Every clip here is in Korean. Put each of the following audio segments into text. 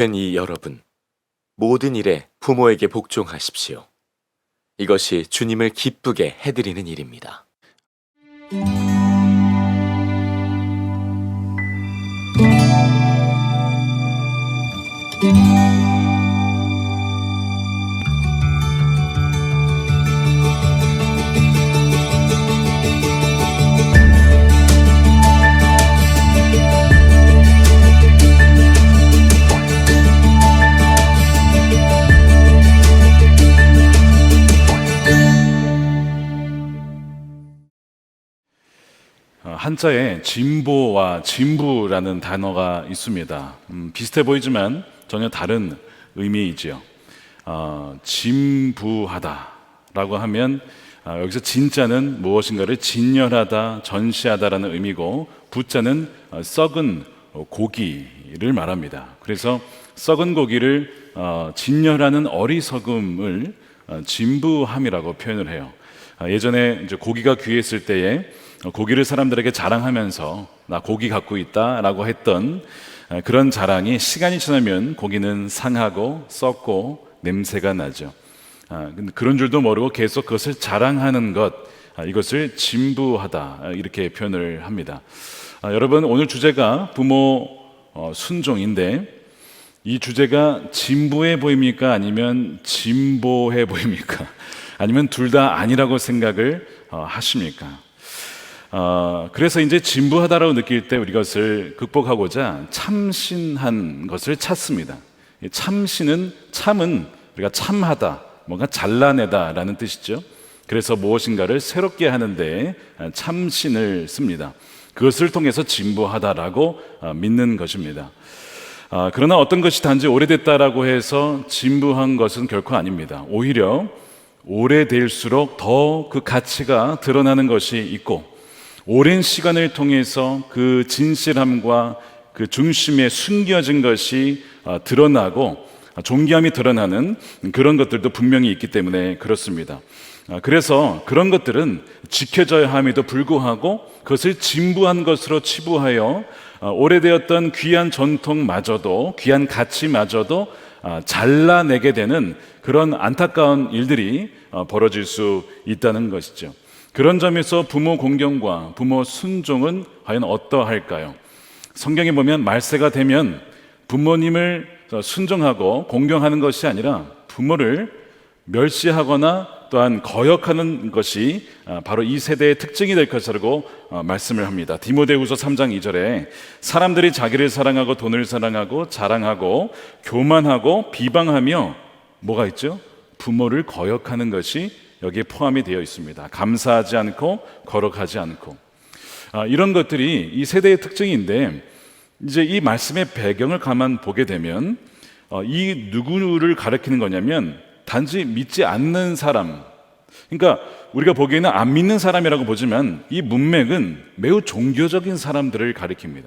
이 여러분, 모든 일에 부모에게 복종하십시오. 이것이 주님을 기쁘게 해드리는 일입니다. 한자에 진보와 진부라는 단어가 있습니다. 비슷해 보이지만 전혀 다른 의미이지요. 진부하다라고 하면 여기서 진자는 무엇인가를 진열하다, 전시하다라는 의미고, 부자는 썩은 고기를 말합니다. 그래서 썩은 고기를 진열하는 어리석음을 진부함이라고 표현을 해요. 예전에 이제 고기가 귀했을 때에 고기를 사람들에게 자랑하면서 나 고기 갖고 있다라고 했던 그런 자랑이 시간이 지나면 고기는 상하고 썩고 냄새가 나죠. 근데 그런 줄도 모르고 계속 그것을 자랑하는 것, 이것을 진부하다 이렇게 표현을 합니다. 여러분, 오늘 주제가 부모 순종인데 이 주제가 진부해 보입니까? 아니면 진보해 보입니까? 아니면 둘 다 아니라고 생각을 하십니까? 그래서 이제 진부하다라고 느낄 때 우리 이것을 극복하고자 참신한 것을 찾습니다. 참신은, 참은 우리가 참하다, 뭔가 잘라내다라는 뜻이죠. 그래서 무엇인가를 새롭게 하는데 참신을 씁니다. 그것을 통해서 진부하다라고 믿는 것입니다. 그러나 어떤 것이 단지 오래됐다라고 해서 진부한 것은 결코 아닙니다. 오히려 오래될수록 더 그 가치가 드러나는 것이 있고, 오랜 시간을 통해서 그 진실함과 그 중심에 숨겨진 것이 드러나고 존귀함이 드러나는 그런 것들도 분명히 있기 때문에 그렇습니다. 그래서 그런 것들은 지켜져야 함에도 불구하고 그것을 진부한 것으로 치부하여 오래되었던 귀한 전통마저도, 귀한 가치마저도 잘라내게 되는 그런 안타까운 일들이 벌어질 수 있다는 것이죠. 그런 점에서 부모 공경과 부모 순종은 과연 어떠할까요? 성경에 보면 말세가 되면 부모님을 순종하고 공경하는 것이 아니라 부모를 멸시하거나 또한 거역하는 것이 바로 이 세대의 특징이 될 것이라고 말씀을 합니다. 디모데후서 3장 2절에 사람들이 자기를 사랑하고 돈을 사랑하고 자랑하고 교만하고 비방하며 뭐가 있죠? 부모를 거역하는 것이 여기에 포함이 되어 있습니다. 감사하지 않고 거룩하지 않고, 이런 것들이 이 세대의 특징인데, 이제 이 말씀의 배경을 가만 보게 되면 이 누구를 가리키는 거냐면 단지 믿지 않는 사람, 그러니까 우리가 보기에는 안 믿는 사람이라고 보지만 이 문맥은 매우 종교적인 사람들을 가리킵니다.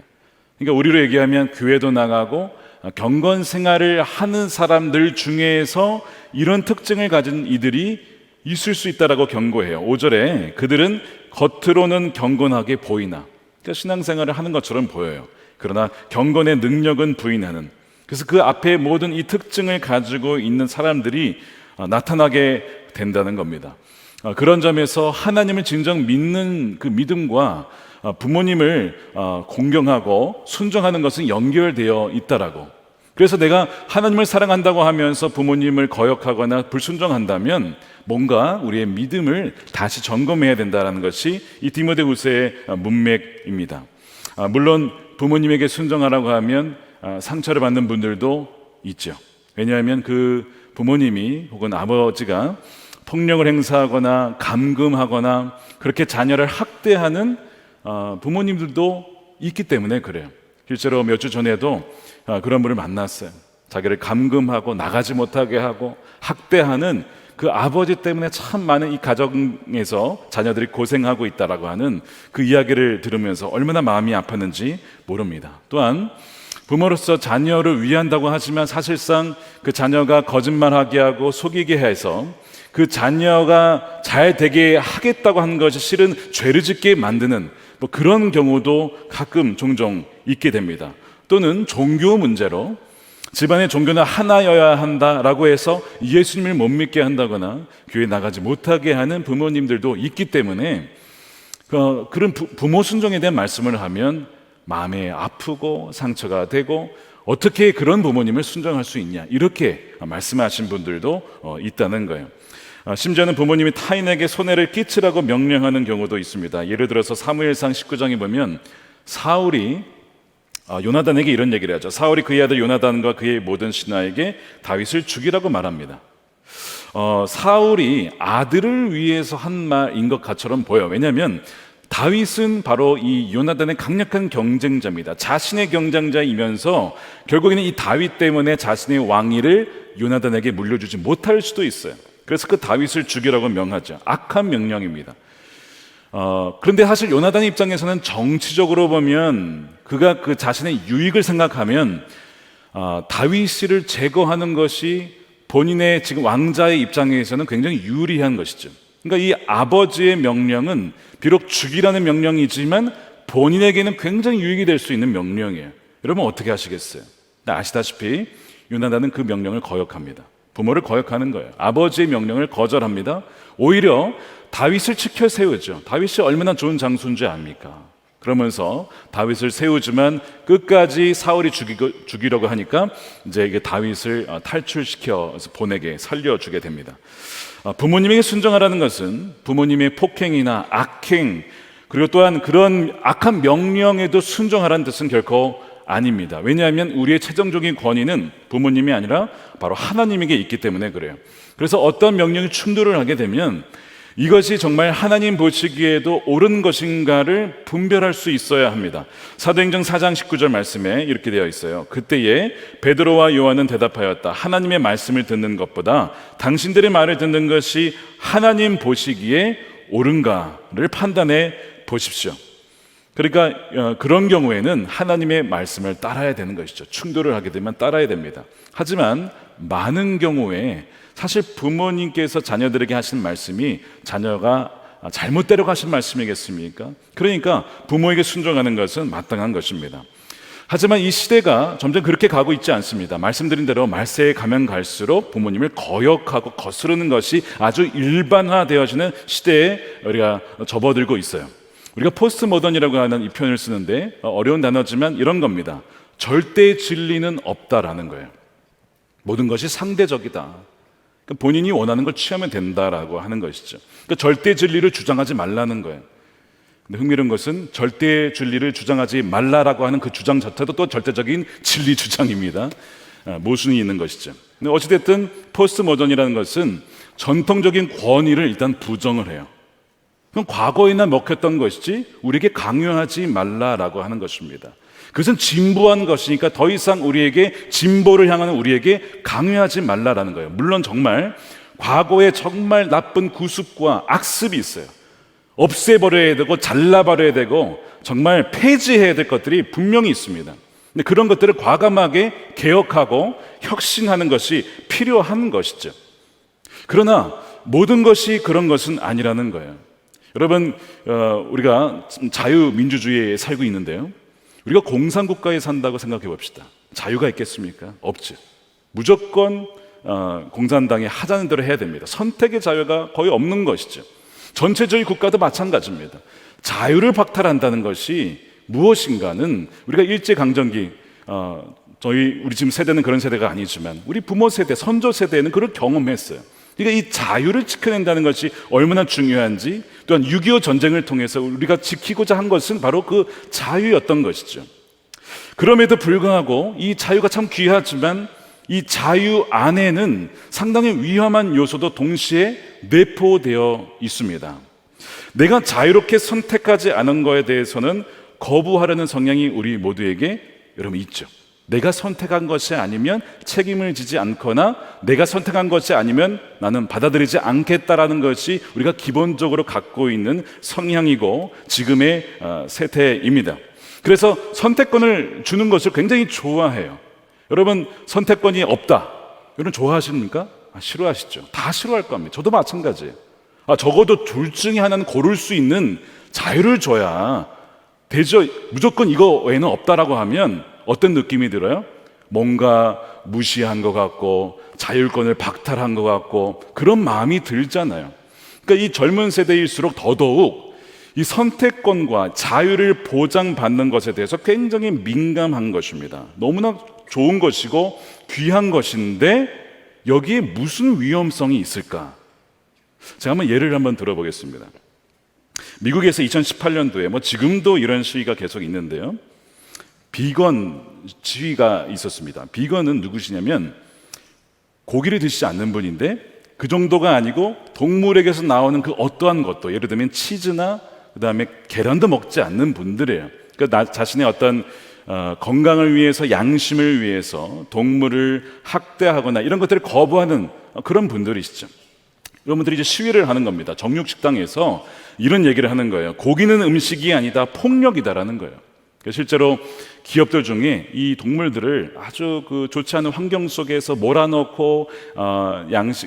그러니까 우리로 얘기하면 교회도 나가고 경건 생활을 하는 사람들 중에서 이런 특징을 가진 이들이 있을 수 있다라고 경고해요. 5절에 그들은 겉으로는 경건하게 보이나, 그러니까 신앙생활을 하는 것처럼 보여요. 그러나 경건의 능력은 부인하는, 그래서 그 앞에 모든 이 특징을 가지고 있는 사람들이 나타나게 된다는 겁니다. 그런 점에서 하나님을 진정 믿는 그 믿음과 부모님을 공경하고 순종하는 것은 연결되어 있다라고. 그래서 내가 하나님을 사랑한다고 하면서 부모님을 거역하거나 불순종한다면 뭔가 우리의 믿음을 다시 점검해야 된다는 것이 이 디모데후서의 문맥입니다. 물론 부모님에게 순종하라고 하면 상처를 받는 분들도 있죠. 왜냐하면 그 부모님이 혹은 아버지가 폭력을 행사하거나 감금하거나 그렇게 자녀를 학대하는 부모님들도 있기 때문에 그래요. 실제로 몇 주 전에도 그런 분을 만났어요. 자기를 감금하고 나가지 못하게 하고 학대하는 그 아버지 때문에 참 많은 이 가정에서 자녀들이 고생하고 있다라고 하는 그 이야기를 들으면서 얼마나 마음이 아팠는지 모릅니다. 또한 부모로서 자녀를 위한다고 하지만 사실상 그 자녀가 거짓말하게 하고 속이게 해서 그 자녀가 잘 되게 하겠다고 하는 것이 실은 죄를 짓게 만드는 뭐 그런 경우도 가끔 종종 있게 됩니다. 또는 종교 문제로 집안의 종교는 하나여야 한다라고 해서 예수님을 못 믿게 한다거나 교회 나가지 못하게 하는 부모님들도 있기 때문에 그런 부모 순종에 대한 말씀을 하면 마음에 아프고 상처가 되고 어떻게 그런 부모님을 순종할 수 있냐 이렇게 말씀하신 분들도 있다는 거예요. 심지어는 부모님이 타인에게 손해를 끼치라고 명령하는 경우도 있습니다. 예를 들어서 사무엘상 19장에 보면 사울이 요나단에게 이런 얘기를 하죠. 사울이 그의 아들 요나단과 그의 모든 신하에게 다윗을 죽이라고 말합니다. 사울이 아들을 위해서 한 말인 것처럼 보여. 왜냐하면 다윗은 바로 이 요나단의 강력한 경쟁자입니다. 자신의 경쟁자이면서 결국에는 이 다윗 때문에 자신의 왕위를 요나단에게 물려주지 못할 수도 있어요. 그래서 그 다윗을 죽이라고 명하죠. 악한 명령입니다. 그런데 사실 요나단 입장에서는 정치적으로 보면 그가 그 자신의 유익을 생각하면 다윗을 제거하는 것이 본인의 지금 왕자의 입장에서는 굉장히 유리한 것이죠. 그러니까 이 아버지의 명령은 비록 죽이라는 명령이지만 본인에게는 굉장히 유익이 될 수 있는 명령이에요. 여러분 어떻게 하시겠어요? 아시다시피 요나단은 그 명령을 거역합니다. 부모를 거역하는 거예요. 아버지의 명령을 거절합니다. 오히려 다윗을 치켜 세우죠. 다윗이 얼마나 좋은 장수인 줄 압니까? 그러면서 다윗을 세우지만 끝까지 사울이 죽이려고 하니까 이제 이게 다윗을 탈출시켜서 보내게 살려주게 됩니다. 부모님에게 순종하라는 것은 부모님의 폭행이나 악행 그리고 또한 그런 악한 명령에도 순종하라는 뜻은 결코 아닙니다. 왜냐하면 우리의 최종적인 권위는 부모님이 아니라 바로 하나님에게 있기 때문에 그래요. 그래서 어떤 명령이 충돌을 하게 되면 이것이 정말 하나님 보시기에도 옳은 것인가를 분별할 수 있어야 합니다. 사도행전 4장 19절 말씀에 이렇게 되어 있어요. 그때에 베드로와 요한은 대답하였다. 하나님의 말씀을 듣는 것보다 당신들의 말을 듣는 것이 하나님 보시기에 옳은가를 판단해 보십시오. 그러니까 그런 경우에는 하나님의 말씀을 따라야 되는 것이죠. 충돌을 하게 되면 따라야 됩니다. 하지만 많은 경우에 사실 부모님께서 자녀들에게 하신 말씀이 자녀가 잘못대로 하신 말씀이겠습니까? 그러니까 부모에게 순종하는 것은 마땅한 것입니다. 하지만 이 시대가 점점 그렇게 가고 있지 않습니다. 말씀드린 대로 말세에 가면 갈수록 부모님을 거역하고 거스르는 것이 아주 일반화되어지는 시대에 우리가 접어들고 있어요. 우리가 포스트 모던이라고 하는 이 표현을 쓰는데 어려운 단어지만 이런 겁니다. 절대 진리는 없다라는 거예요. 모든 것이 상대적이다. 그러니까 본인이 원하는 걸 취하면 된다라고 하는 것이죠. 그러니까 절대 진리를 주장하지 말라는 거예요. 근데 흥미로운 것은 절대 진리를 주장하지 말라라고 하는 그 주장 자체도 또 절대적인 진리 주장입니다. 모순이 있는 것이죠. 근데 어찌됐든 포스트 모던이라는 것은 전통적인 권위를 일단 부정을 해요. 그럼 과거에나 먹혔던 것이지 우리에게 강요하지 말라라고 하는 것입니다. 그것은 진보한 것이니까 더 이상 우리에게 진보를 향하는 우리에게 강요하지 말라라는 거예요. 물론 정말 과거에 정말 나쁜 구습과 악습이 있어요. 없애버려야 되고 잘라버려야 되고 정말 폐지해야 될 것들이 분명히 있습니다. 근데 그런 것들을 과감하게 개혁하고 혁신하는 것이 필요한 것이죠. 그러나 모든 것이 그런 것은 아니라는 거예요. 여러분, 우리가 자유민주주의에 살고 있는데요. 우리가 공산국가에 산다고 생각해 봅시다. 자유가 있겠습니까? 없죠. 무조건 공산당이 하자는 대로 해야 됩니다. 선택의 자유가 거의 없는 것이죠. 전체주의 국가도 마찬가지입니다. 자유를 박탈한다는 것이 무엇인가는 우리가 일제강점기 우리 지금 세대는 그런 세대가 아니지만 우리 부모 세대, 선조 세대는 그걸 경험했어요. 그러니까 이 자유를 지켜낸다는 것이 얼마나 중요한지 또한 6.25 전쟁을 통해서 우리가 지키고자 한 것은 바로 그 자유였던 것이죠. 그럼에도 불구하고 이 자유가 참 귀하지만 이 자유 안에는 상당히 위험한 요소도 동시에 내포되어 있습니다. 내가 자유롭게 선택하지 않은 것에 대해서는 거부하려는 성향이 우리 모두에게 여러분 있죠. 내가 선택한 것이 아니면 책임을 지지 않거나 내가 선택한 것이 아니면 나는 받아들이지 않겠다라는 것이 우리가 기본적으로 갖고 있는 성향이고 지금의 세태입니다. 그래서 선택권을 주는 것을 굉장히 좋아해요. 여러분 선택권이 없다. 여러분 좋아하십니까? 싫어하시죠. 다 싫어할 겁니다. 저도 마찬가지예요. 적어도 둘 중에 하나는 고를 수 있는 자유를 줘야 되죠. 무조건 이거 외에는 없다라고 하면 어떤 느낌이 들어요? 뭔가 무시한 것 같고 자율권을 박탈한 것 같고 그런 마음이 들잖아요. 그러니까 이 젊은 세대일수록 더더욱 이 선택권과 자유를 보장받는 것에 대해서 굉장히 민감한 것입니다. 너무나 좋은 것이고 귀한 것인데 여기에 무슨 위험성이 있을까? 제가 예를 한번 들어보겠습니다. 미국에서 2018년도에 지금도 이런 시위가 계속 있는데요. 비건 시위가 있었습니다. 비건은 누구시냐면 고기를 드시지 않는 분인데 그 정도가 아니고 동물에게서 나오는 그 어떠한 것도, 예를 들면 치즈나 그다음에 계란도 먹지 않는 분들이에요. 그러니까 자신의 어떤 건강을 위해서, 양심을 위해서 동물을 학대하거나 이런 것들을 거부하는 그런 분들이시죠. 여러분들이 이제 시위를 하는 겁니다. 정육식당에서 이런 얘기를 하는 거예요. 고기는 음식이 아니다, 폭력이다라는 거예요. 실제로 기업들 중에 이 동물들을 아주 좋지 않은 환경 속에서 몰아넣고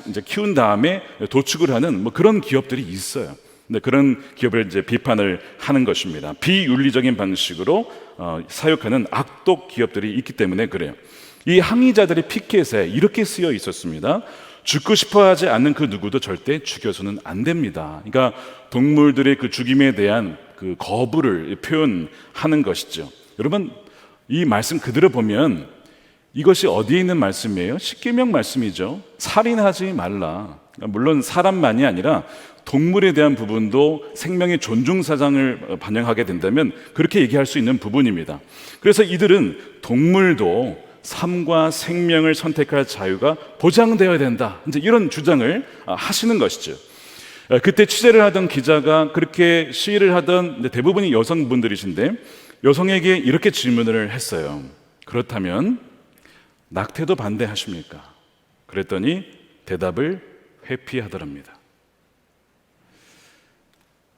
이제 키운 다음에 도축을 하는 그런 기업들이 있어요. 근데 그런 기업을 이제 비판을 하는 것입니다. 비윤리적인 방식으로 사육하는 악독 기업들이 있기 때문에 그래요. 이 항의자들의 피켓에 이렇게 쓰여 있었습니다. 죽고 싶어 하지 않는 그 누구도 절대 죽여서는 안 됩니다. 그러니까 동물들의 그 죽임에 대한 그 거부를 표현하는 것이죠. 여러분, 이 말씀 그대로 보면 이것이 어디에 있는 말씀이에요? 십계명 말씀이죠. 살인하지 말라. 물론 사람만이 아니라 동물에 대한 부분도 생명의 존중 사상을 반영하게 된다면 그렇게 얘기할 수 있는 부분입니다. 그래서 이들은 동물도 삶과 생명을 선택할 자유가 보장되어야 된다, 이제 이런 주장을 하시는 것이죠. 그때 취재를 하던 기자가 그렇게 시위를 하던 대부분이 여성분들이신데 여성에게 이렇게 질문을 했어요. 그렇다면 낙태도 반대하십니까? 그랬더니 대답을 회피하더랍니다.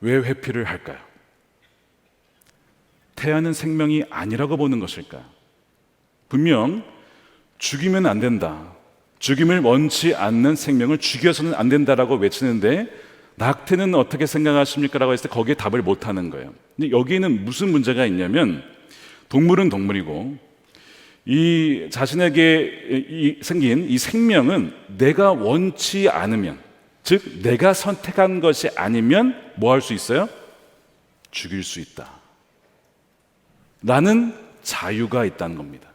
왜 회피를 할까요? 태아는 생명이 아니라고 보는 것일까요? 분명 죽이면 안 된다, 죽임을 원치 않는 생명을 죽여서는 안 된다라고 외치는데 낙태는 어떻게 생각하십니까? 라고 했을 때 거기에 답을 못하는 거예요. 근데 여기에는 무슨 문제가 있냐면 동물은 동물이고 이 자신에게 생긴 이 생명은 내가 원치 않으면, 즉 내가 선택한 것이 아니면 뭐 할 수 있어요? 죽일 수 있다. 라는 자유가 있다는 겁니다.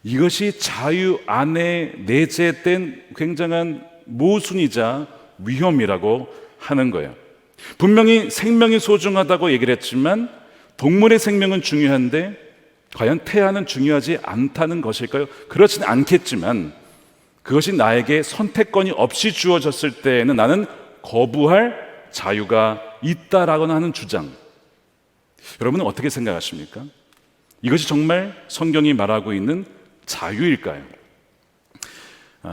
이것이 자유 안에 내재된 굉장한 모순이자 위험이라고 하는 거예요. 분명히 생명이 소중하다고 얘기를 했지만 동물의 생명은 중요한데 과연 태아는 중요하지 않다는 것일까요? 그렇진 않겠지만 그것이 나에게 선택권이 없이 주어졌을 때에는 나는 거부할 자유가 있다라고 하는 주장, 여러분은 어떻게 생각하십니까? 이것이 정말 성경이 말하고 있는 자유일까요?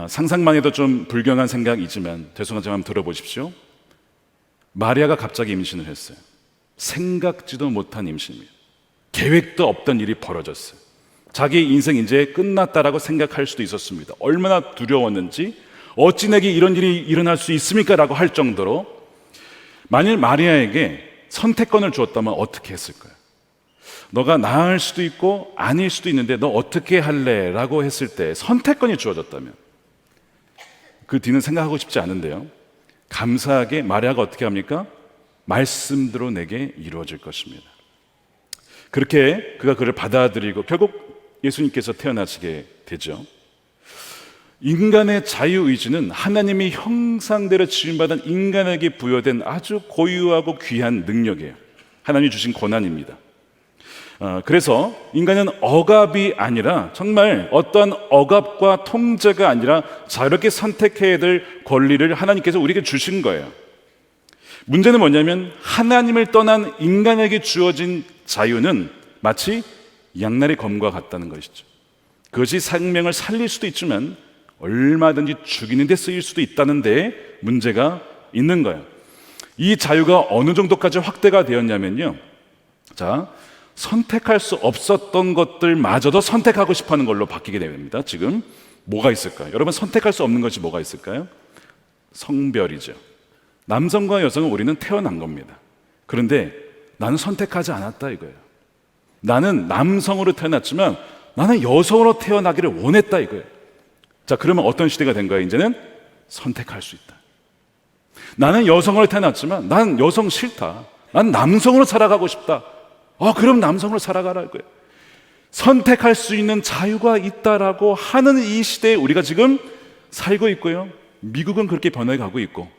상상만 해도 좀 불경한 생각이지만 죄송하지만 한번 들어보십시오. 마리아가 갑자기 임신을 했어요. 생각지도 못한 임신입니다. 계획도 없던 일이 벌어졌어요. 자기 인생 이제 끝났다라고 생각할 수도 있었습니다. 얼마나 두려웠는지, 어찌 내게 이런 일이 일어날 수 있습니까? 라고 할 정도로. 만일 마리아에게 선택권을 주었다면 어떻게 했을까요? 너가 나을 수도 있고 아닐 수도 있는데 너 어떻게 할래? 라고 했을 때 선택권이 주어졌다면 그 뒤는 생각하고 싶지 않은데요, 감사하게 마리아가 어떻게 합니까? 말씀대로 내게 이루어질 것입니다. 그렇게 그가 그를 받아들이고 결국 예수님께서 태어나시게 되죠. 인간의 자유의지는 하나님의 형상대로 지음받은 인간에게 부여된 아주 고유하고 귀한 능력이에요. 하나님이 주신 권한입니다. 그래서 인간은 억압이 아니라, 정말 어떠한 억압과 통제가 아니라 자유롭게 선택해야 될 권리를 하나님께서 우리에게 주신 거예요. 문제는 뭐냐면 하나님을 떠난 인간에게 주어진 자유는 마치 양날의 검과 같다는 것이죠. 그것이 생명을 살릴 수도 있지만 얼마든지 죽이는 데 쓰일 수도 있다는 데 문제가 있는 거예요. 이 자유가 어느 정도까지 확대가 되었냐면요, 자, 선택할 수 없었던 것들마저도 선택하고 싶어하는 걸로 바뀌게 됩니다. 지금 뭐가 있을까요? 여러분, 선택할 수 없는 것이 뭐가 있을까요? 성별이죠. 남성과 여성은 우리는 태어난 겁니다. 그런데 나는 선택하지 않았다 이거예요. 나는 남성으로 태어났지만 나는 여성으로 태어나기를 원했다 이거예요. 자, 그러면 어떤 시대가 된 거예요? 이제는 선택할 수 있다. 나는 여성으로 태어났지만 난 여성 싫다. 난 남성으로 살아가고 싶다. 그럼 남성으로 살아가라 이거예요. 선택할 수 있는 자유가 있다라고 하는 이 시대에 우리가 지금 살고 있고요. 미국은 그렇게 변해가고 있고,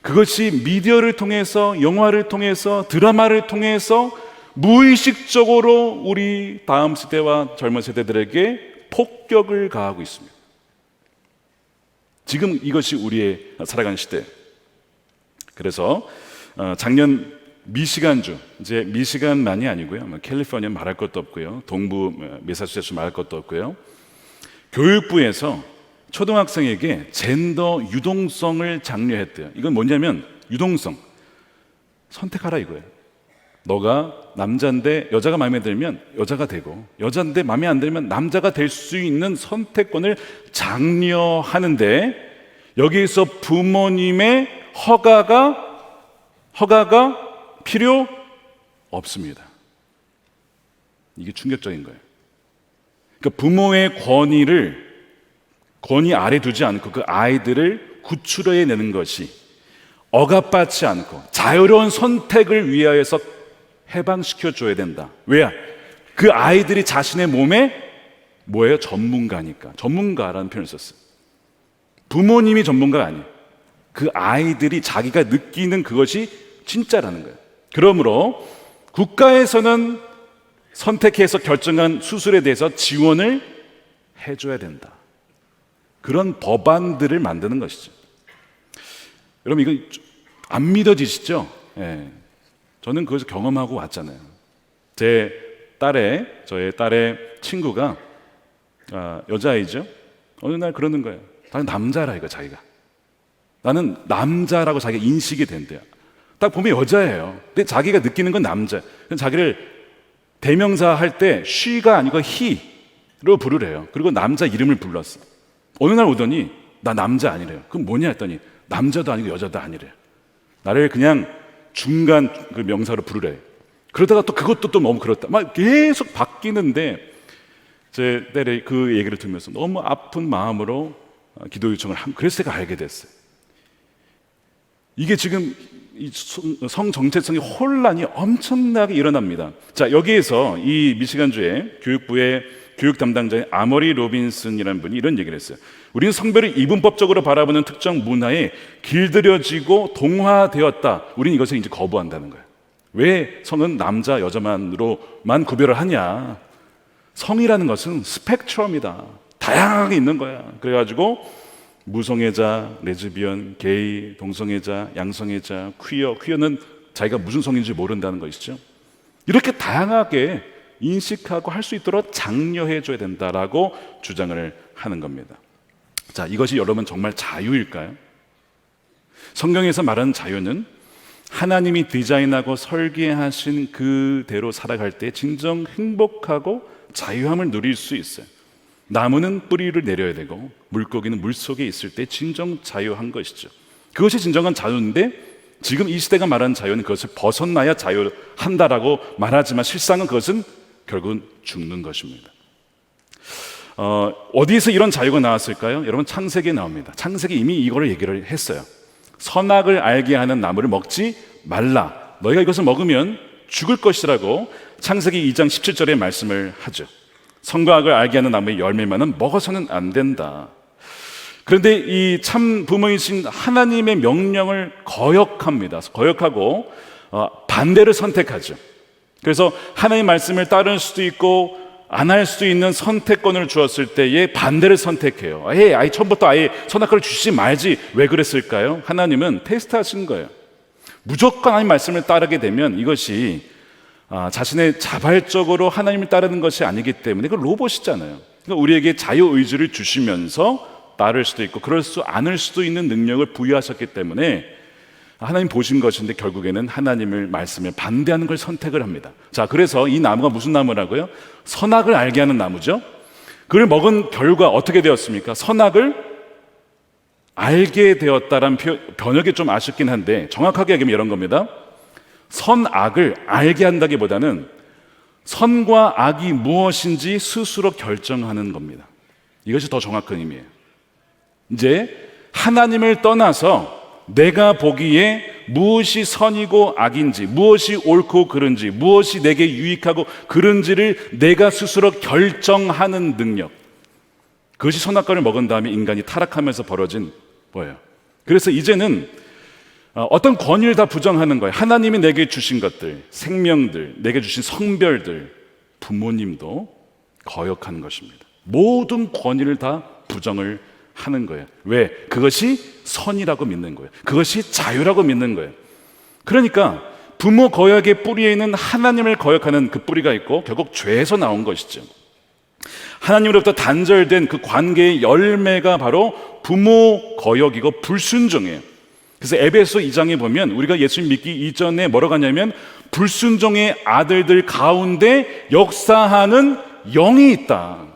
그것이 미디어를 통해서, 영화를 통해서, 드라마를 통해서 무의식적으로 우리 다음 세대와 젊은 세대들에게 폭격을 가하고 있습니다. 지금 이것이 우리의 살아가는 시대. 그래서 작년 미시간주, 이제 미시간만이 아니고요, 캘리포니아 말할 것도 없고요, 동부 매사추세츠 말할 것도 없고요, 교육부에서 초등학생에게 젠더 유동성을 장려했대요. 이건 뭐냐면 유동성, 선택하라 이거예요. 너가 남자인데 여자가 마음에 들면 여자가 되고, 여자인데 마음에 안 들면 남자가 될 수 있는 선택권을 장려하는데, 여기에서 부모님의 허가가 필요 없습니다. 이게 충격적인 거예요. 그러니까 부모의 권위 아래 두지 않고 그 아이들을 구출해내는 것이 억압받지 않고 자유로운 선택을 위하여서 해방시켜줘야 된다. 왜야? 그 아이들이 자신의 몸에 뭐예요? 전문가니까. 전문가라는 표현을 썼어요. 부모님이 전문가가 아니에요. 그 아이들이 자기가 느끼는 그것이 진짜라는 거예요. 그러므로 국가에서는 선택해서 결정한 수술에 대해서 지원을 해줘야 된다. 그런 법안들을 만드는 것이죠. 여러분, 이거 안 믿어지시죠? 예. 저는 그것을 경험하고 왔잖아요. 저의 딸의 친구가 여자아이죠. 어느 날 그러는 거예요. 나는 남자라 이거 자기가. 나는 남자라고 자기가 인식이 된대요. 딱 보면 여자예요. 근데 자기가 느끼는 건 남자. 자기를 대명사 할 때 she가 아니고 he로 부르래요. 그리고 남자 이름을 불렀어. 어느 날 오더니 나 남자 아니래요. 그럼 뭐냐 했더니 남자도 아니고 여자도 아니래요. 나를 그냥 중간 그 명사로 부르래. 그러다가 또 그것도 또 너무 그렇다. 막 계속 바뀌는데, 제 딸의 그 얘기를 들으면서 너무 아픈 마음으로 기도 요청을 그래서 제가 알게 됐어요. 이게 지금 성 정체성의 혼란이 엄청나게 일어납니다. 자, 여기에서 이 미시간주의 교육부의 교육 담당자인 아머리 로빈슨이라는 분이 이런 얘기를 했어요. 우리는 성별을 이분법적으로 바라보는 특정 문화에 길들여지고 동화되었다. 우리는 이것을 이제 거부한다는 거예요. 왜 성은 남자, 여자만으로만 구별을 하냐? 성이라는 것은 스펙트럼이다. 다양하게 있는 거야. 그래가지고 무성애자, 레즈비언, 게이, 동성애자, 양성애자, 퀴어는 자기가 무슨 성인지 모른다는 것이죠. 이렇게 다양하게 인식하고 할 수 있도록 장려해 줘야 된다라고 주장을 하는 겁니다. 자, 이것이 여러분 정말 자유일까요? 성경에서 말하는 자유는 하나님이 디자인하고 설계하신 그대로 살아갈 때 진정 행복하고 자유함을 누릴 수 있어요. 나무는 뿌리를 내려야 되고 물고기는 물속에 있을 때 진정 자유한 것이죠. 그것이 진정한 자유인데, 지금 이 시대가 말하는 자유는 그것을 벗어나야 자유한다라고 말하지만 실상은 그것은 결국은 죽는 것입니다. 어디에서 이런 자유가 나왔을까요? 여러분, 창세기에 나옵니다. 창세기 이미 이거를 얘기를 했어요. 선악을 알게 하는 나무를 먹지 말라. 너희가 이것을 먹으면 죽을 것이라고 창세기 2장 17절에 말씀을 하죠. 선과 악을 알게 하는 나무의 열매만은 먹어서는 안 된다. 그런데 이 참 부모이신 하나님의 명령을 거역합니다. 거역하고 반대를 선택하죠. 그래서 하나님의 말씀을 따를 수도 있고 안 할 수도 있는 선택권을 주었을 때에 반대를 선택해요. 아예 처음부터 아예 선악과를 주시지 말지. 왜 그랬을까요? 하나님은 테스트하신 거예요. 무조건 하나님 말씀을 따르게 되면 이것이 자신의 자발적으로 하나님을 따르는 것이 아니기 때문에, 그 로봇이잖아요. 그러니까 우리에게 자유의지를 주시면서 따를 수도 있고 그럴 수 않을 수도 있는 능력을 부여하셨기 때문에 하나님 보신 것인데 결국에는 하나님의 말씀에 반대하는 걸 선택을 합니다. 자, 그래서 이 나무가 무슨 나무라고요? 선악을 알게 하는 나무죠. 그걸 먹은 결과 어떻게 되었습니까? 선악을 알게 되었다라는 번역이 좀 아쉽긴 한데 정확하게 얘기하면 이런 겁니다. 선악을 알게 한다기보다는 선과 악이 무엇인지 스스로 결정하는 겁니다. 이것이 더 정확한 의미예요. 이제 하나님을 떠나서 내가 보기에 무엇이 선이고 악인지, 무엇이 옳고 그른지, 무엇이 내게 유익하고 그른지를 내가 스스로 결정하는 능력, 그것이 선악과를 먹은 다음에 인간이 타락하면서 벌어진 거예요. 그래서 이제는 어떤 권위를 다 부정하는 거예요. 하나님이 내게 주신 것들, 생명들, 내게 주신 성별들, 부모님도 거역하는 것입니다. 모든 권위를 다 부정을 하는 거예요. 왜? 그것이 선이라고 믿는 거예요. 그것이 자유라고 믿는 거예요. 그러니까 부모 거역의 뿌리에 있는 하나님을 거역하는 그 뿌리가 있고 결국 죄에서 나온 것이죠. 하나님으로부터 단절된 그 관계의 열매가 바로 부모 거역이고 불순종이에요. 그래서 에베소 2장에 보면 우리가 예수님 믿기 이전에 뭐라고 하냐면 불순종의 아들들 가운데 역사하는 영이 있다.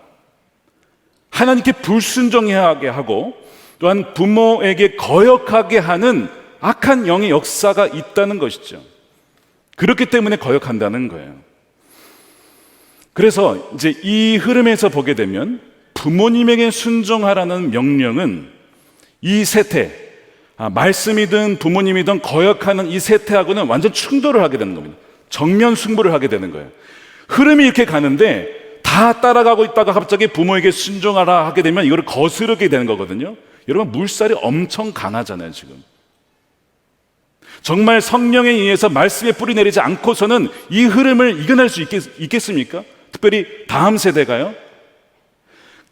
하나님께 불순종하게 하고 또한 부모에게 거역하게 하는 악한 영의 역사가 있다는 것이죠. 그렇기 때문에 거역한다는 거예요. 그래서 이제 이 흐름에서 보게 되면 부모님에게 순종하라는 명령은 이 세태, 말씀이든 부모님이든 거역하는 이 세태하고는 완전 충돌을 하게 되는 겁니다. 정면 승부를 하게 되는 거예요. 흐름이 이렇게 가는데 다 따라가고 있다가 갑자기 부모에게 순종하라 하게 되면 이걸 거스르게 되는 거거든요. 여러분, 물살이 엄청 강하잖아요. 지금 정말 성령에 의해서 말씀에 뿌리 내리지 않고서는 이 흐름을 이겨낼 수 있겠습니까? 특별히 다음 세대가요.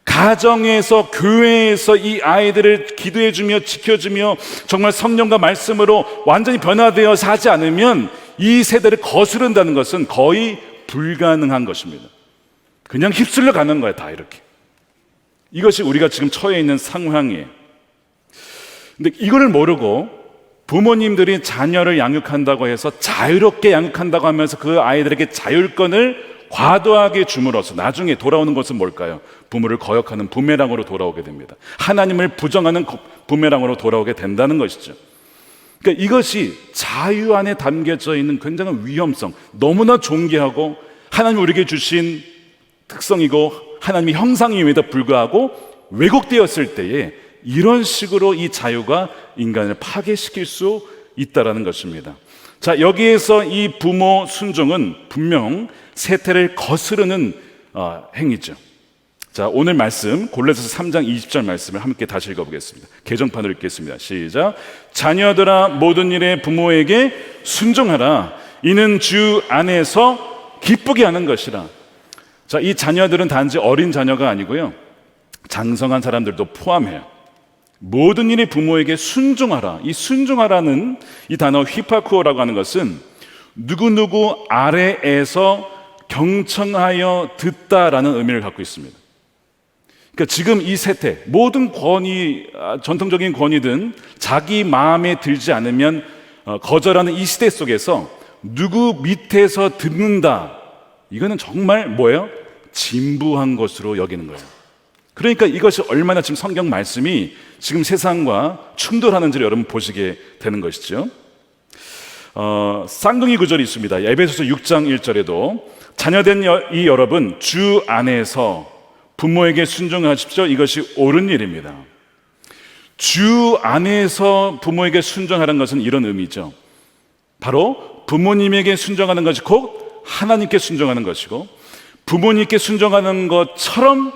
가정에서, 교회에서 이 아이들을 기도해주며 지켜주며 정말 성령과 말씀으로 완전히 변화되어 사지 않으면 이 세대를 거스른다는 것은 거의 불가능한 것입니다. 그냥 휩쓸려 가는 거예요. 다 이렇게. 이것이 우리가 지금 처해 있는 상황이에요. 근데 이거를 모르고 부모님들이 자녀를 양육한다고 해서 자유롭게 양육한다고 하면서 그 아이들에게 자율권을 과도하게 줌으로써 나중에 돌아오는 것은 뭘까요? 부모를 거역하는 부메랑으로 돌아오게 됩니다. 하나님을 부정하는 부메랑으로 돌아오게 된다는 것이죠. 그러니까 이것이 자유 안에 담겨져 있는 굉장한 위험성, 너무나 존귀하고 하나님 우리에게 주신 특성이고 하나님의 형상임에도 불구하고 왜곡되었을 때에 이런 식으로 이 자유가 인간을 파괴시킬 수 있다는 것입니다. 자, 여기에서 이 부모 순종은 분명 세태를 거스르는 행위죠. 자, 오늘 말씀 골로새서 3장 20절 말씀을 함께 다시 읽어보겠습니다. 개정판으로 읽겠습니다. 시작. 자녀들아 모든 일에 부모에게 순종하라. 이는 주 안에서 기쁘게 하는 것이라. 자, 이 자녀들은 단지 어린 자녀가 아니고요, 장성한 사람들도 포함해요. 모든 일에 부모에게 순종하라. 이 순종하라는 이 단어 휘파쿠오라고 하는 것은 누구누구 아래에서 경청하여 듣다라는 의미를 갖고 있습니다. 그러니까 지금 이 세태, 모든 권위, 전통적인 권위든 자기 마음에 들지 않으면 거절하는 이 시대 속에서 누구 밑에서 듣는다, 이거는 정말 뭐예요? 진부한 것으로 여기는 거예요. 그러니까 이것이 얼마나 지금 성경 말씀이 지금 세상과 충돌하는지를 여러분 보시게 되는 것이죠. 쌍둥이 구절이 있습니다. 에베소서 6장 1절에도 자녀된 이 여러분 주 안에서 부모에게 순종하십시오. 이것이 옳은 일입니다. 주 안에서 부모에게 순종하는 것은 이런 의미죠. 바로 부모님에게 순종하는 것이 곧 하나님께 순종하는 것이고, 부모님께 순종하는 것처럼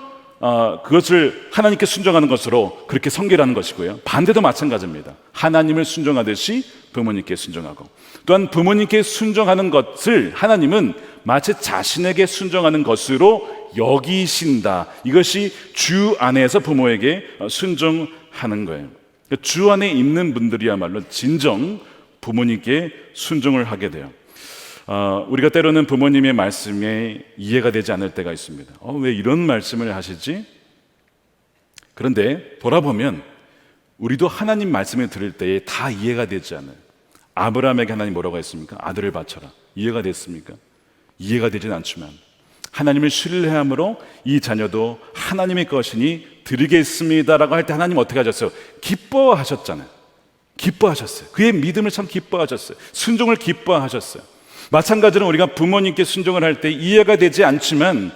그것을 하나님께 순종하는 것으로 그렇게 성결하는 것이고요. 반대도 마찬가지입니다. 하나님을 순종하듯이 부모님께 순종하고, 또한 부모님께 순종하는 것을 하나님은 마치 자신에게 순종하는 것으로 여기신다. 이것이 주 안에서 부모에게 순종하는 거예요. 주 안에 있는 분들이야말로 진정 부모님께 순종을 하게 돼요. 우리가 때로는 부모님의 말씀에 이해가 되지 않을 때가 있습니다. 왜 이런 말씀을 하시지? 그런데 돌아보면 우리도 하나님 말씀을 들을 때에 다 이해가 되지 않아요. 아브라함에게 하나님 뭐라고 했습니까? 아들을 바쳐라. 이해가 됐습니까? 이해가 되진 않지만 하나님을 신뢰함으로 이 자녀도 하나님의 것이니 드리겠습니다라고 할 때 하나님 어떻게 하셨어요? 기뻐하셨잖아요. 기뻐하셨어요. 그의 믿음을 참 기뻐하셨어요. 순종을 기뻐하셨어요. 마찬가지로 우리가 부모님께 순종을 할 때 이해가 되지 않지만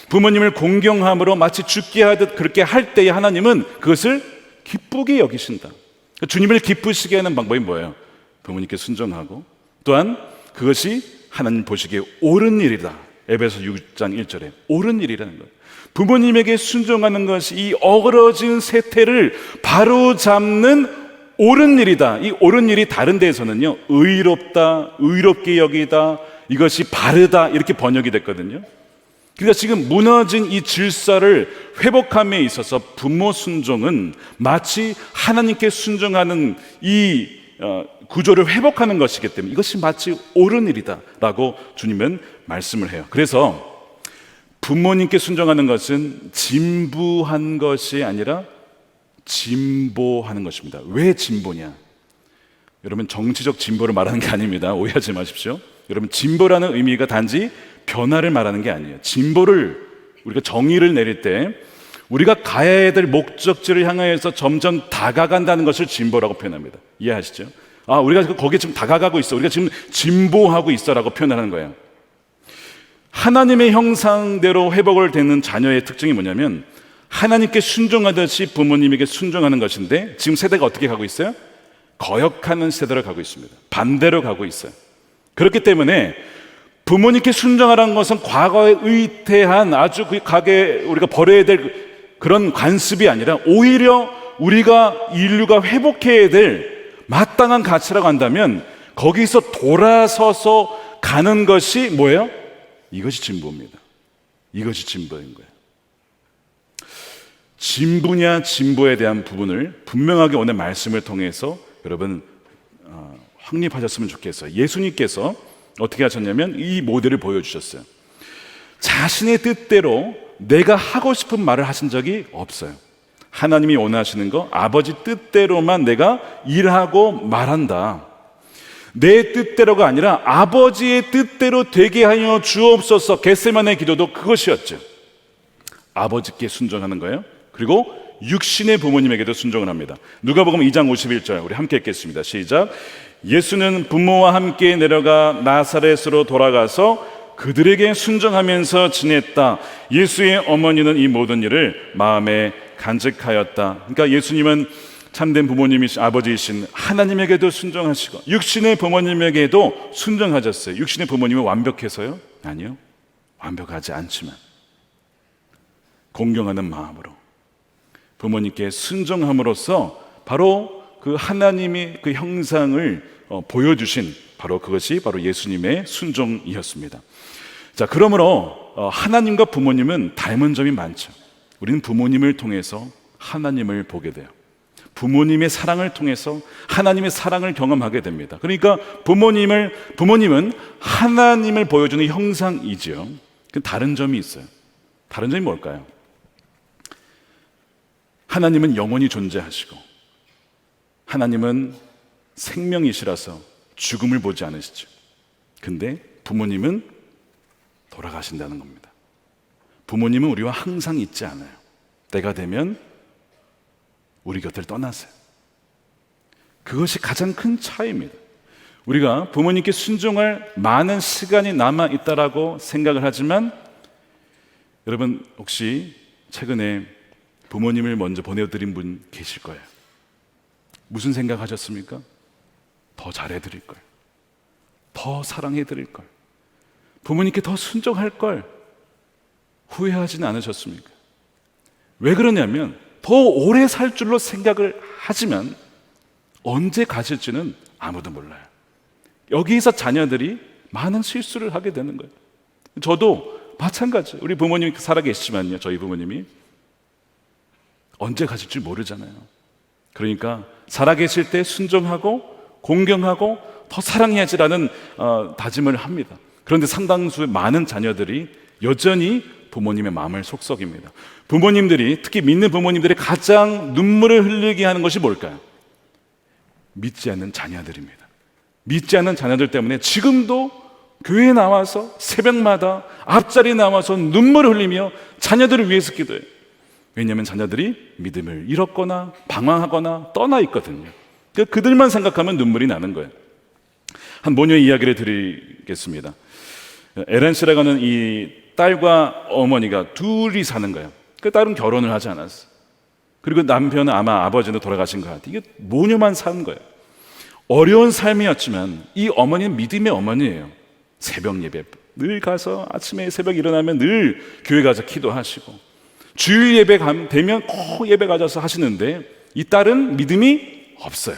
부모님을 공경함으로 마치 죽게 하듯 그렇게 할 때에 하나님은 그것을 기쁘게 여기신다. 주님을 기쁘시게 하는 방법이 뭐예요? 부모님께 순종하고 또한 그것이 하나님 보시기에 옳은 일이다. 에베소 6장 1절에 옳은 일이라는 거예요. 부모님에게 순종하는 것이 이 어그러진 세태를 바로잡는 옳은 일이다. 이 옳은 일이 다른 데에서는요, 의롭다, 의롭게 여기다, 이것이 바르다 이렇게 번역이 됐거든요. 그러니까 지금 무너진 이 질서를 회복함에 있어서 부모 순종은 마치 하나님께 순종하는 이 구조를 회복하는 것이기 때문에 이것이 마치 옳은 일이다라고 주님은 말씀을 해요. 그래서 부모님께 순종하는 것은 진부한 것이 아니라 진보하는 것입니다. 왜 진보냐? 여러분, 정치적 진보를 말하는 게 아닙니다. 오해하지 마십시오. 여러분, 진보라는 의미가 단지 변화를 말하는 게 아니에요. 진보를 우리가 정의를 내릴 때 우리가 가야 될 목적지를 향하여서 점점 다가간다는 것을 진보라고 표현합니다. 이해하시죠? 우리가 거기에 지금 다가가고 있어. 우리가 지금 진보하고 있어라고 표현하는 거예요. 하나님의 형상대로 회복을 되는 자녀의 특징이 뭐냐면 하나님께 순종하듯이 부모님에게 순종하는 것인데 지금 세대가 어떻게 가고 있어요? 거역하는 세대로 가고 있습니다. 반대로 가고 있어요. 그렇기 때문에 부모님께 순종하라는 것은 과거에 의태한 아주 그 가게 우리가 버려야 될 그런 관습이 아니라 오히려 우리가 인류가 회복해야 될 마땅한 가치라고 한다면 거기서 돌아서서 가는 것이 뭐예요? 이것이 진보입니다. 이것이 진보인 거예요. 진부냐 진보에 대한 부분을 분명하게 오늘 말씀을 통해서 여러분 확립하셨으면 좋겠어요. 예수님께서 어떻게 하셨냐면 이 모델을 보여주셨어요. 자신의 뜻대로 내가 하고 싶은 말을 하신 적이 없어요. 하나님이 원하시는 거 아버지 뜻대로만 내가 일하고 말한다. 내 뜻대로가 아니라 아버지의 뜻대로 되게 하여 주옵소서. 겟세마네 기도도 그것이었죠. 아버지께 순종하는 거예요. 그리고 육신의 부모님에게도 순종을 합니다. 누가복음 2장 51절 우리 함께 읽겠습니다. 시작. 예수는 부모와 함께 내려가 나사렛으로 돌아가서 그들에게 순종하면서 지냈다. 예수의 어머니는 이 모든 일을 마음에 간직하였다. 그러니까 예수님은 참된 부모님이신 아버지이신 하나님에게도 순종하시고 육신의 부모님에게도 순종하셨어요. 육신의 부모님은 완벽해서요? 아니요. 완벽하지 않지만 공경하는 마음으로 부모님께 순종함으로써 바로 그 하나님의 그 형상을 보여주신 바로 그것이 바로 예수님의 순종이었습니다. 자, 그러므로 하나님과 부모님은 닮은 점이 많죠. 우리는 부모님을 통해서 하나님을 보게 돼요. 부모님의 사랑을 통해서 하나님의 사랑을 경험하게 됩니다. 그러니까 부모님은 하나님을 보여주는 형상이지요. 그 다른 점이 있어요. 다른 점이 뭘까요? 하나님은 영원히 존재하시고 하나님은 생명이시라서 죽음을 보지 않으시죠. 근데 부모님은 돌아가신다는 겁니다. 부모님은 우리와 항상 있지 않아요. 때가 되면 우리 곁을 떠나세요. 그것이 가장 큰 차이입니다. 우리가 부모님께 순종할 많은 시간이 남아있다라고 생각을 하지만 여러분 혹시 최근에 부모님을 먼저 보내드린 분 계실 거예요. 무슨 생각하셨습니까? 더 잘해드릴 걸, 더 사랑해드릴 걸, 부모님께 더 순종할 걸 후회하지는 않으셨습니까? 왜 그러냐면 더 오래 살 줄로 생각을 하지만 언제 가실지는 아무도 몰라요. 여기에서 자녀들이 많은 실수를 하게 되는 거예요. 저도 마찬가지. 우리 부모님이 살아계시지만요, 저희 부모님이 언제 가실지 모르잖아요. 그러니까 살아계실 때 순종하고 공경하고 더 사랑해야지라는 다짐을 합니다. 그런데 상당수의 많은 자녀들이 여전히 부모님의 마음을 속썩입니다. 부모님들이, 특히 믿는 부모님들이 가장 눈물을 흘리게 하는 것이 뭘까요? 믿지 않는 자녀들입니다. 믿지 않는 자녀들 때문에 지금도 교회에 나와서 새벽마다 앞자리에 나와서 눈물을 흘리며 자녀들을 위해서 기도해요. 왜냐하면 자녀들이 믿음을 잃었거나 방황하거나 떠나 있거든요. 그들만 생각하면 눈물이 나는 거예요. 한 모녀의 이야기를 드리겠습니다. 에렌 씨라고 하는 이 딸과 어머니가 둘이 사는 거예요. 그 딸은 결혼을 하지 않았어. 그리고 남편은 아마 아버지는 돌아가신 것 같아요. 이게 모녀만 사는 거예요. 어려운 삶이었지만 이 어머니는 믿음의 어머니예요. 새벽 예배 늘 가서 아침에 새벽 일어나면 늘 교회 가서 기도하시고, 주일 예배 되면 꼭 예배 가셔서 하시는데 이 딸은 믿음이 없어요.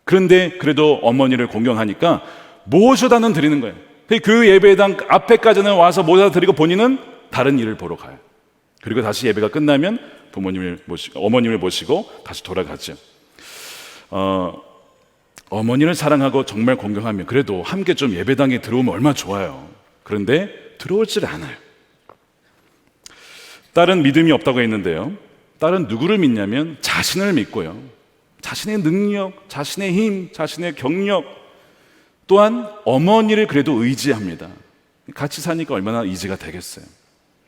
그런데 그래도 어머니를 공경하니까 모셔다는 드리는 거예요. 교회 예배당 앞에까지는 와서 모셔다 드리고 본인은 다른 일을 보러 가요. 그리고 다시 예배가 끝나면 어머님을 모시고 다시 돌아가죠. 어머니를 사랑하고 정말 공경하면 그래도 함께 좀 예배당에 들어오면 얼마나 좋아요. 그런데 들어오질 않아요. 딸은 믿음이 없다고 했는데요, 딸은 누구를 믿냐면 자신을 믿고요, 자신의 능력, 자신의 힘, 자신의 경력, 또한 어머니를 그래도 의지합니다. 같이 사니까 얼마나 의지가 되겠어요.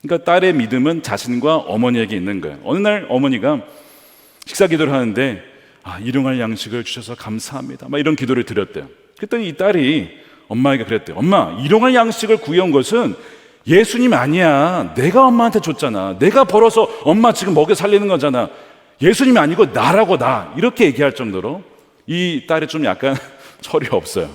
그러니까 딸의 믿음은 자신과 어머니에게 있는 거예요. 어느 날 어머니가 식사 기도를 하는데 일용할 양식을 주셔서 감사합니다, 막 이런 기도를 드렸대요. 그랬더니 이 딸이 엄마에게 그랬대요. 엄마, 일용할 양식을 구해온 것은 예수님 아니야. 내가 엄마한테 줬잖아. 내가 벌어서 엄마 지금 먹여 살리는 거잖아. 예수님이 아니고 나라고, 나. 이렇게 얘기할 정도로 이 딸이 좀 약간 철이 없어요.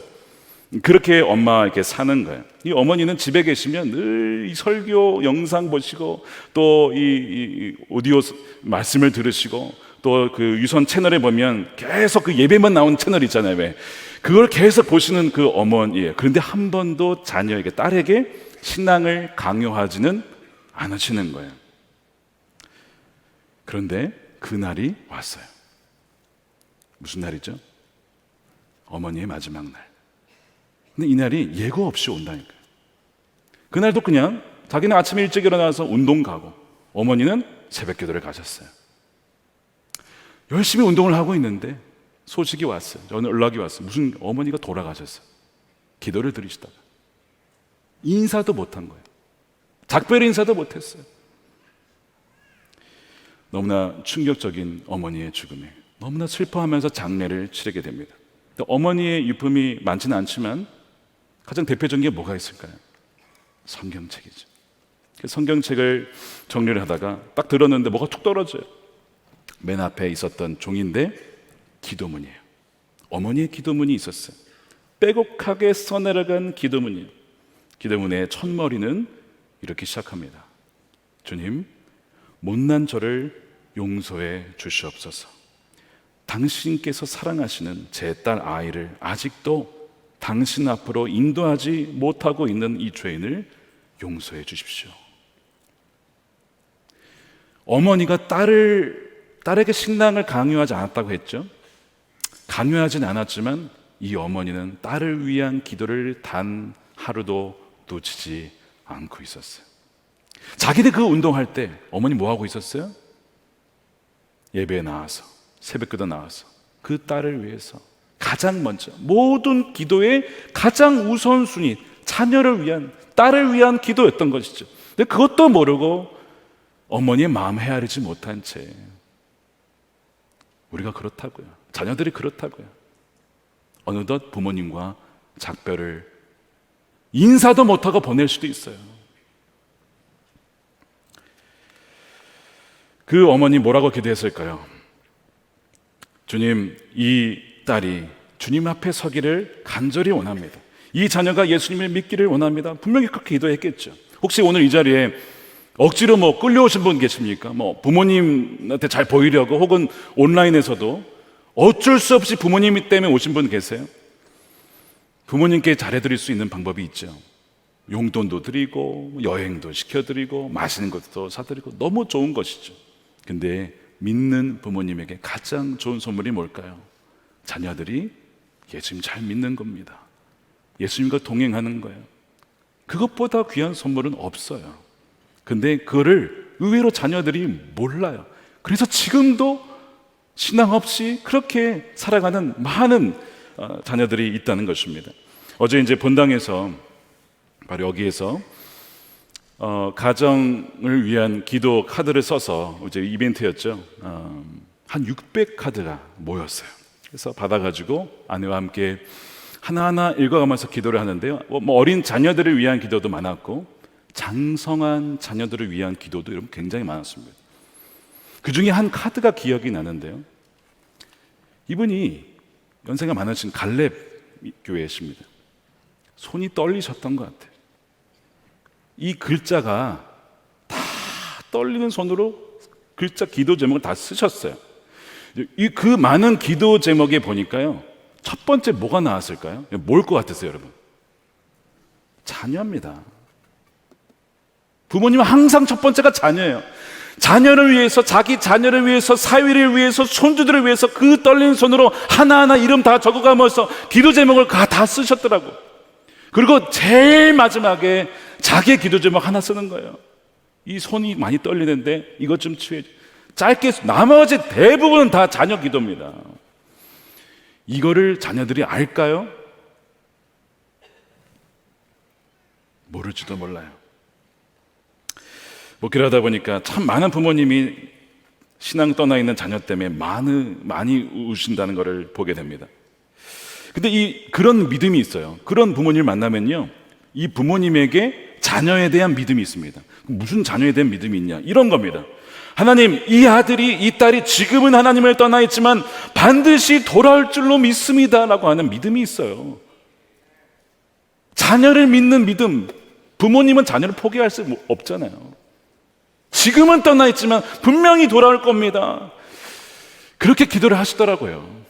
그렇게 엄마에게 사는 거예요. 이 어머니는 집에 계시면 늘 이 설교 영상 보시고, 또 이 오디오 말씀을 들으시고, 또 그 유선 채널에 보면 계속 그 예배만 나오는 채널 있잖아요. 왜? 그걸 계속 보시는 그 어머니예요. 그런데 한 번도 자녀에게, 딸에게 신앙을 강요하지는 않으시는 거예요. 그런데 그날이 왔어요. 무슨 날이죠? 어머니의 마지막 날. 근데 이 날이 예고 없이 온다니까요. 그날도 그냥 자기는 아침에 일찍 일어나서 운동 가고, 어머니는 새벽 기도를 가셨어요. 열심히 운동을 하고 있는데 소식이 왔어요. 저는 연락이 왔어요. 무슨 어머니가 돌아가셨어요. 기도를 드리시다가 인사도 못한 거예요. 작별 인사도 못했어요. 너무나 충격적인 어머니의 죽음에 너무나 슬퍼하면서 장례를 치르게 됩니다. 어머니의 유품이 많지는 않지만 가장 대표적인 게 뭐가 있을까요? 성경책이죠. 성경책을 정리를 하다가 딱 들었는데 뭐가 툭 떨어져요. 맨 앞에 있었던 종인데 기도문이에요. 어머니의 기도문이 있었어요. 빼곡하게 써내려간 기도문이에요. 기도문의 첫머리는 이렇게 시작합니다. 주님, 못난 저를 용서해 주시옵소서. 당신께서 사랑하시는 제 딸 아이를 아직도 당신 앞으로 인도하지 못하고 있는 이 죄인을 용서해 주십시오. 어머니가 딸에게 신앙을 강요하지 않았다고 했죠. 강요하진 않았지만 이 어머니는 딸을 위한 기도를 단 하루도 놓치지 않고 있었어요. 자기네 그 운동할 때 어머니 뭐 하고 있었어요? 예배에 나와서, 새벽기도 나와서 그 딸을 위해서 가장 먼저 모든 기도의 가장 우선순위, 자녀를 위한, 딸을 위한 기도였던 것이죠. 근데 그것도 모르고 어머니의 마음 헤아리지 못한 채 우리가 그렇다고요. 자녀들이 그렇다고요. 어느덧 부모님과 작별을 인사도 못하고 보낼 수도 있어요. 그 어머니 뭐라고 기도했을까요? 주님, 이 딸이 주님 앞에 서기를 간절히 원합니다. 이 자녀가 예수님을 믿기를 원합니다. 분명히 그렇게 기도했겠죠. 혹시 오늘 이 자리에 억지로 끌려오신 분 계십니까? 부모님한테 잘 보이려고, 혹은 온라인에서도 어쩔 수 없이 부모님 때문에 오신 분 계세요? 부모님께 잘해드릴 수 있는 방법이 있죠. 용돈도 드리고, 여행도 시켜드리고, 맛있는 것도 사드리고, 너무 좋은 것이죠. 근데 믿는 부모님에게 가장 좋은 선물이 뭘까요? 자녀들이 예수님 잘 믿는 겁니다. 예수님과 동행하는 거예요. 그것보다 귀한 선물은 없어요. 근데 그거를 의외로 자녀들이 몰라요. 그래서 지금도 신앙 없이 그렇게 살아가는 많은 자녀들이 있다는 것입니다. 어제 이제 본당에서 바로 여기에서 가정을 위한 기도 카드를 써서 이제 이벤트였죠. 한 600카드가 모였어요. 그래서 받아가지고 아내와 함께 하나하나 읽어가면서 기도를 하는데요. 뭐 어린 자녀들을 위한 기도도 많았고 장성한 자녀들을 위한 기도도 여러분 굉장히 많았습니다. 그 중에 한 카드가 기억이 나는데요. 이분이 연세가 많으신 갈렙 교회이십니다. 손이 떨리셨던 것 같아요. 이 글자가 다 떨리는 손으로 글자 기도 제목을 다 쓰셨어요. 그 많은 기도 제목에 보니까요, 첫 번째 뭐가 나왔을까요? 뭘 것 같으세요, 여러분? 자녀입니다. 부모님은 항상 첫 번째가 자녀예요. 자녀를 위해서, 자기 자녀를 위해서, 사위를 위해서, 손주들을 위해서 그 떨리는 손으로 하나하나 이름 다 적어가면서 기도 제목을 다 쓰셨더라고. 그리고 제일 마지막에 자기의 기도 제목 하나 쓰는 거예요. 이 손이 많이 떨리는데 이것 좀 치유해줘. 짧게, 나머지 대부분은 다 자녀 기도입니다. 이거를 자녀들이 알까요? 모를지도 몰라요. 목회를 하다 보니까 참 많은 부모님이 신앙 떠나 있는 자녀 때문에 많이 우신다는 것을 보게 됩니다. 근데 그런 믿음이 있어요. 그런 부모님을 만나면요, 이 부모님에게 자녀에 대한 믿음이 있습니다. 무슨 자녀에 대한 믿음이 있냐? 이런 겁니다. 하나님, 이 아들이, 이 딸이 지금은 하나님을 떠나 있지만 반드시 돌아올 줄로 믿습니다 라고 하는 믿음이 있어요. 자녀를 믿는 믿음. 부모님은 자녀를 포기할 수 없잖아요. 지금은 떠나 있지만 분명히 돌아올 겁니다. 그렇게 기도를 하시더라고요.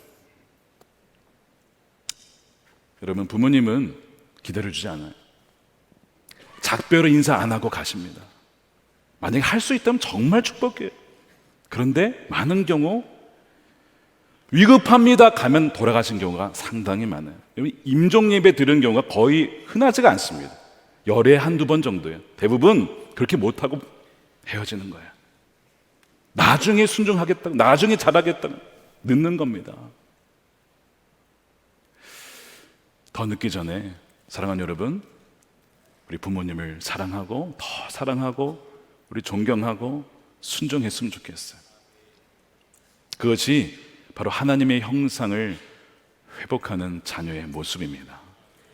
여러분, 부모님은 기다려주지 않아요. 작별을 인사 안 하고 가십니다. 만약에 할 수 있다면 정말 축복이에요. 그런데 많은 경우 위급합니다 가면 돌아가신 경우가 상당히 많아요. 임종 예배 들은 경우가 거의 흔하지가 않습니다. 열에 한두 번 정도예요. 대부분 그렇게 못하고 헤어지는 거예요. 나중에 순종하겠다고, 나중에 잘하겠다고 늦는 겁니다. 더 늦기 전에 사랑하는 여러분, 우리 부모님을 사랑하고 더 사랑하고 우리 존경하고 순종했으면 좋겠어요. 그것이 바로 하나님의 형상을 회복하는 자녀의 모습입니다.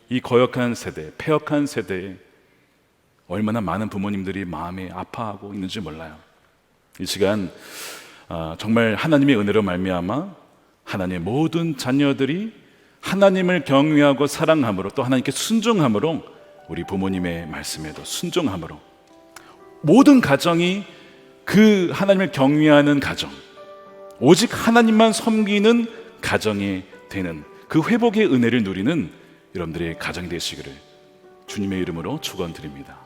이 거역한 세대, 폐역한 세대에 얼마나 많은 부모님들이 마음이 아파하고 있는지 몰라요. 이 시간 정말 하나님의 은혜로 말미암아 하나님의 모든 자녀들이 하나님을 경외하고 사랑함으로, 또 하나님께 순종함으로, 우리 부모님의 말씀에도 순종함으로 모든 가정이 그 하나님을 경외하는 가정, 오직 하나님만 섬기는 가정이 되는 그 회복의 은혜를 누리는 여러분들의 가정이 되시기를 주님의 이름으로 축원드립니다.